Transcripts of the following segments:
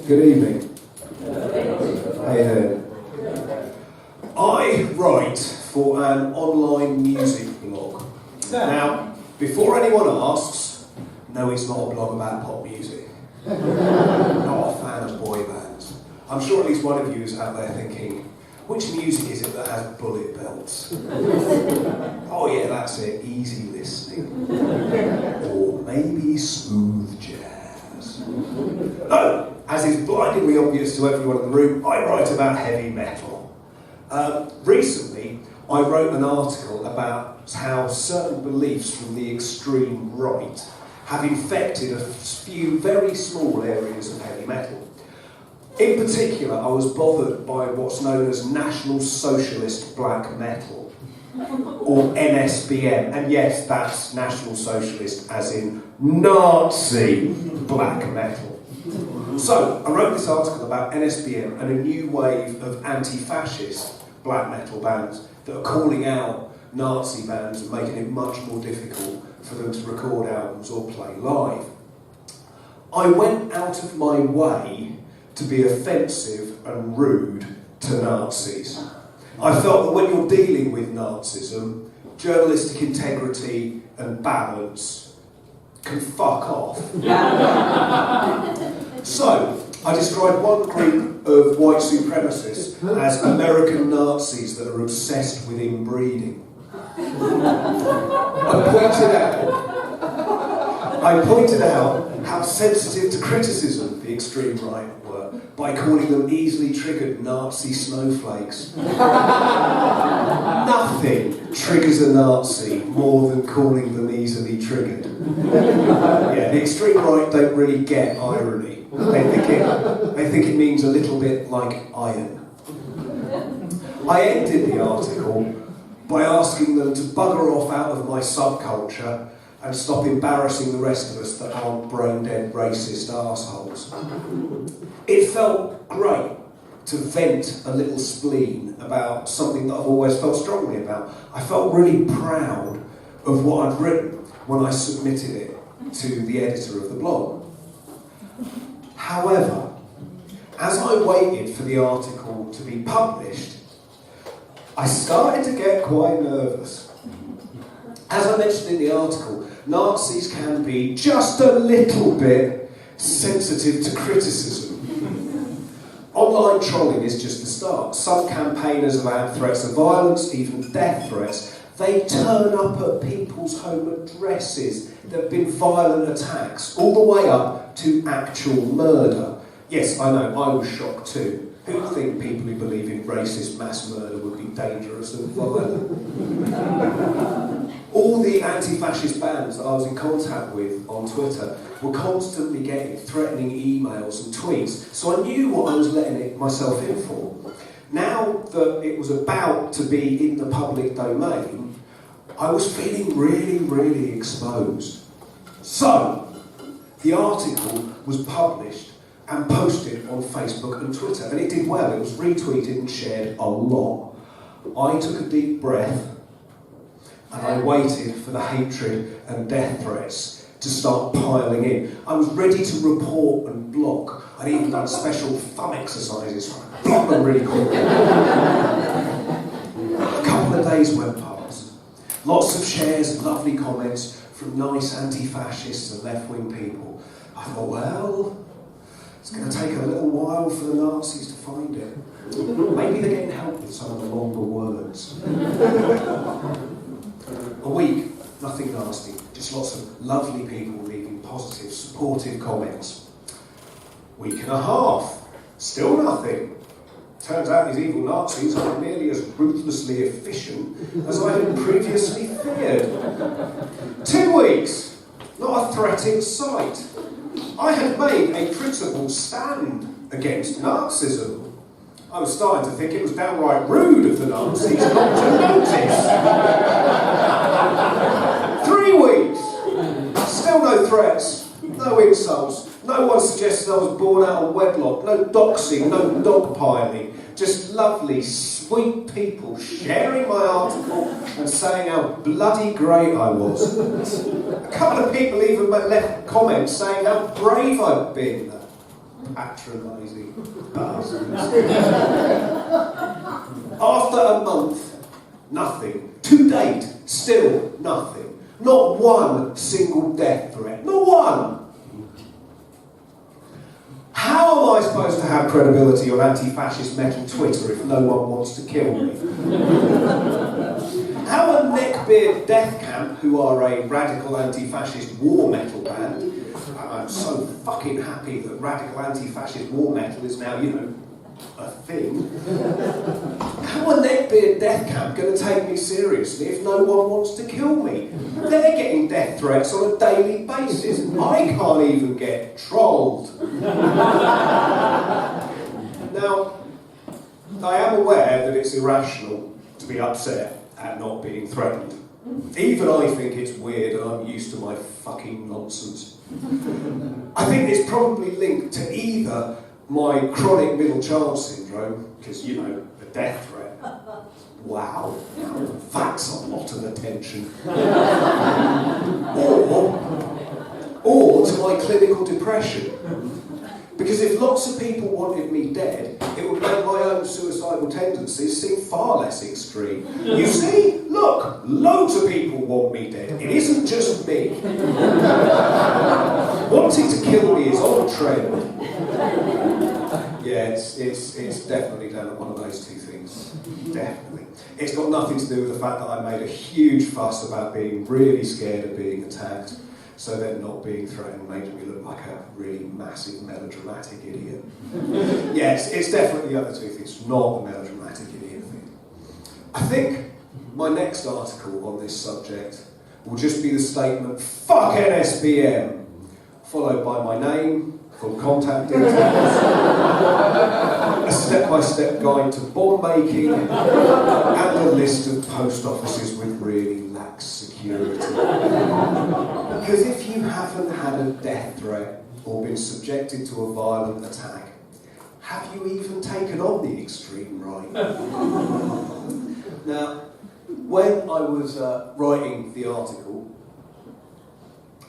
Good evening. How you doing? I write for an online music blog. Now, before anyone asks, no, it's not a blog about pop music. Not a fan of boy bands. I'm sure at least one of you is out there thinking, which music is it that has bullet belts? Oh yeah, that's it, easy listening. Or maybe smooth jazz. No, as is blindingly obvious to everyone in the room, I write about heavy metal. Recently, I wrote an article about how certain beliefs from the extreme right have infected a few very small areas of heavy metal. In particular, I was bothered by what's known as National Socialist Black Metal, or NSBM, and yes, that's National Socialist as in Nazi Black Metal. So, I wrote this article about NSBM and a new wave of anti-fascist black metal bands that are calling out Nazi bands and making it much more difficult for them to record albums or play live. I went out of my way to be offensive and rude to Nazis. I felt that when you're dealing with Nazism, journalistic integrity and balance can fuck off. So, I described one group of white supremacists as American Nazis that are obsessed with inbreeding. I pointed out how sensitive to criticism the extreme right were by calling them easily triggered Nazi snowflakes. Nothing triggers a Nazi more than calling them easily triggered. Yeah, the extreme right don't really get irony. They think it means a little bit like iron. I ended the article by asking them to bugger off out of my subculture and stop embarrassing the rest of us that aren't brain-dead racist arseholes. It felt great to vent a little spleen about something that I've always felt strongly about. I felt really proud of what I'd written when I submitted it to the editor of the blog. However, as I waited for the article to be published, I started to get quite nervous. As I mentioned in the article, Nazis can be just a little bit sensitive to criticism. Online trolling is just the start. Some campaigners have had threats of violence, even death threats. They turn up at people's home addresses. There have been violent attacks, all the way up to actual murder. Yes, I know, I was shocked too. Who'd think people who believe in racist mass murder would be dangerous and violent? All the anti-fascist bands that I was in contact with on Twitter were constantly getting threatening emails and tweets, so I knew what I was letting myself in for. Now that it was about to be in the public domain, I was feeling really, really exposed. So, the article was published and posted on Facebook and Twitter, and it did well. It was retweeted and shared a lot. I took a deep breath and I waited for the hatred and death threats to start piling in. I was ready to report and block. I'd even done special thumb exercises to block them really quickly. A couple of days went past. Lots of shares and lovely comments from nice anti-fascists and left-wing people. I thought, well, it's going to take a little while for the Nazis to find it. Maybe they're getting help with some of the longer words. A week, nothing nasty, just lots of lovely people leaving positive, supportive comments. Week and a half, still nothing. Turns out these evil Nazis aren't nearly as ruthlessly efficient as I had previously feared. 2 weeks, not a threat in sight. I had made a principled stand against Nazism. I was starting to think it was downright rude of the Nazis not to notice. 3 weeks, still no threats, no insults, no one suggested I was born out of wedlock, no doxing, no dogpiling, just lovely, sweet people sharing my article and saying how bloody great I was. A couple of people even left comments saying how brave I'd been. Patronising bastards. After a month, nothing. To date, still nothing. Not one single death threat. Not one! How am I supposed to have credibility on anti-fascist metal Twitter if no one wants to kill me? How a Neckbeard Death Camp, who are a radical anti-fascist war metal band, I'm so fucking happy that radical anti-fascist war metal is now, you know, a thing. How a Neckbeard Death Camp going to take me seriously if no one wants to kill me? They're getting death threats on a daily basis. I can't even get trolled. Now, I am aware that it's irrational to be upset at not being threatened. Even I think it's weird and I'm used to my fucking nonsense. I think it's probably linked to either my chronic middle child syndrome, because, you know, the death threat. Wow, that's a lot of attention. or to my clinical depression. Because if lots of people wanted me dead, it would make my own suicidal tendencies seem far less extreme. You see? Look, loads of people want me dead. It isn't just me. Wanting to kill me is on trend. Yeah, it's definitely down at one of those two things. Definitely. It's got nothing to do with the fact that I made a huge fuss about being really scared of being attacked. So then not being threatened made me look like a really massive melodramatic idiot. Yes, it's definitely the other two things, not the melodramatic idiot thing. I think my next article on this subject will just be the statement, fuck NSBM, followed by my name, full contact details, a step-by-step guide to bomb making, and a list of post offices with really lax security. Because if you haven't had a death threat or been subjected to a violent attack, have you even taken on the extreme right? Now, when I was writing the article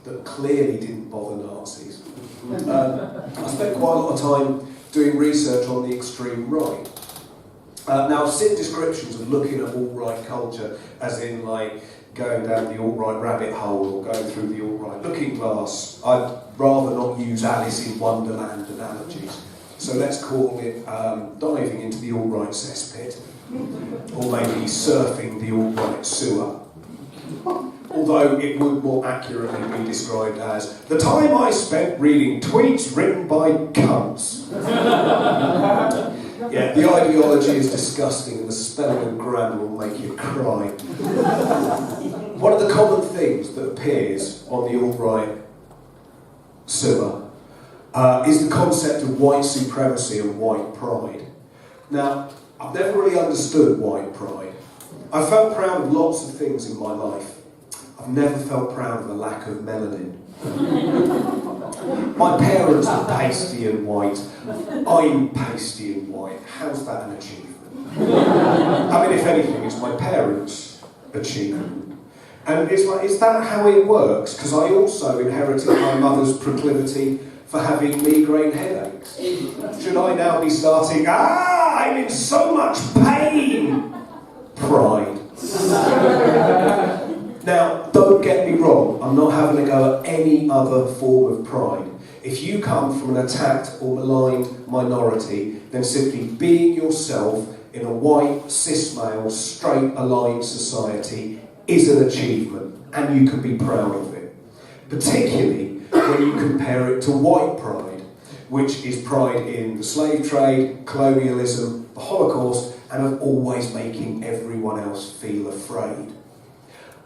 that clearly didn't bother Nazis, I spent quite a lot of time doing research on the extreme right. Now, I've seen descriptions of looking at alt-right culture as in, like, going down the alt-right rabbit hole or going through the alt-right looking glass. I'd rather not use Alice in Wonderland analogies. So let's call it diving into the alt-right cesspit, or maybe surfing the alt-right sewer. Although it would more accurately be described as the time I spent reading tweets written by cunts. Yeah, the ideology is disgusting and the spelling and grammar will make you cry. One of the common things that appears on the alt-right sewer is the concept of white supremacy and white pride. Now, I've never really understood white pride. I felt proud of lots of things in my life. I've never felt proud of the lack of melanin. My parents are pasty and white. I'm pasty and white. How's that an achievement? I mean, if anything, it's my parents' achievement. And it's like, is that how it works? Because I also inherited my mother's proclivity for having migraine headaches. Should I now be starting, I'm in so much pain? Pride. Now, don't get me wrong, I'm not having a go at any other form of pride. If you come from an attacked or maligned minority, then simply being yourself in a white, cis-male, straight-aligned society is an achievement, and you can be proud of it. Particularly when you compare it to white pride, which is pride in the slave trade, colonialism, the Holocaust, and of always making everyone else feel afraid.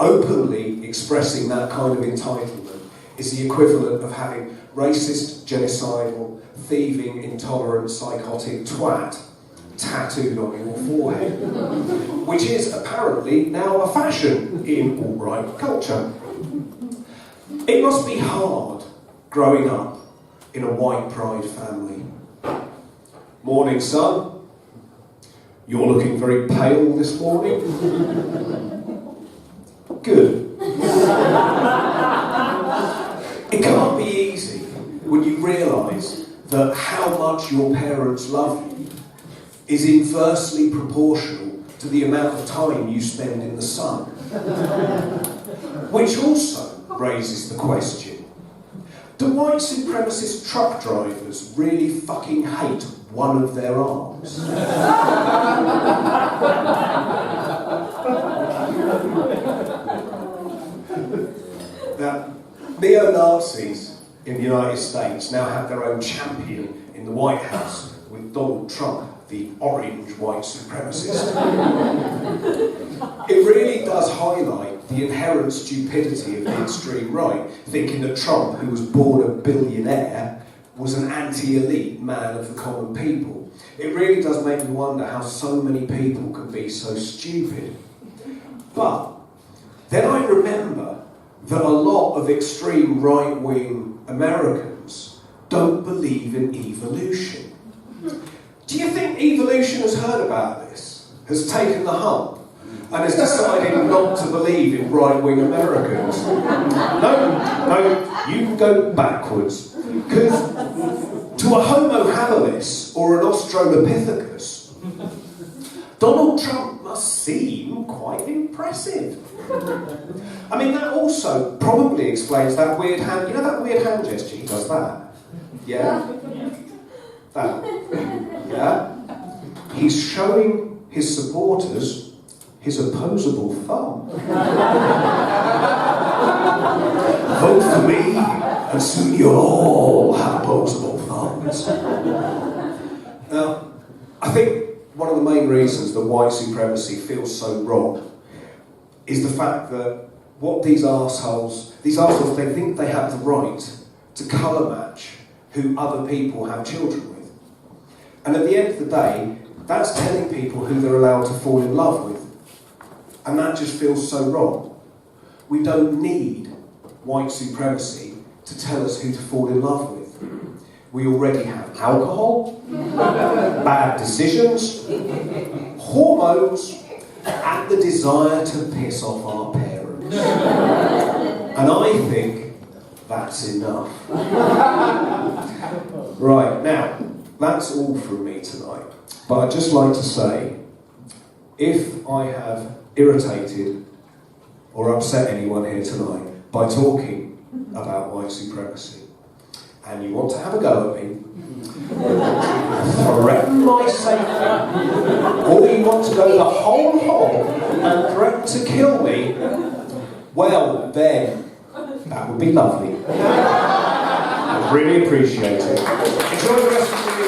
Openly expressing that kind of entitlement is the equivalent of having racist, genocidal, thieving, intolerant, psychotic twat tattooed on your forehead, which is apparently now a fashion in alt-right culture. It must be hard growing up in a white pride family. Morning, son. You're looking very pale this morning. Good. It can't be easy when you realise that how much your parents love you is inversely proportional to the amount of time you spend in the sun. Which also raises the question, do white supremacist truck drivers really fucking hate one of their arms? Now, neo-Nazis in the United States now have their own champion in the White House with Donald Trump, the orange white supremacist. It really does highlight the inherent stupidity of the extreme right, thinking that Trump, who was born a billionaire, was an anti-elite man of the common people. It really does make me wonder how so many people can be so stupid. But then I remember that a lot of extreme right-wing Americans don't believe in evolution. Do you think evolution has heard about this, has taken the hump, and has decided not to believe in right-wing Americans? No, you can go backwards. Because to a Homo habilis or an Australopithecus, Donald Trump must seem quite impressive. I mean, that also probably explains that weird hand, you know that weird hand gesture he does that? Yeah? That. Yeah? He's showing his supporters his opposable thumb. Vote for me, and soon you'll all have opposable thumbs. Now, I think one of the main reasons that white supremacy feels so wrong is the fact that what these arseholes, they think they have the right to colour match who other people have children with. And at the end of the day, that's telling people who they're allowed to fall in love with. And that just feels so wrong. We don't need white supremacy to tell us who to fall in love with. We already have alcohol, bad decisions, hormones, and the desire to piss off our parents. And I think that's enough. Right, now, that's all from me tonight. But I'd just like to say, if I have irritated or upset anyone here tonight by talking about white supremacy, and you want to have a go at me, threaten my safety, or you want to go the whole hog and threaten to kill me, well then, that would be lovely. I'd really appreciate it. Enjoy the rest of the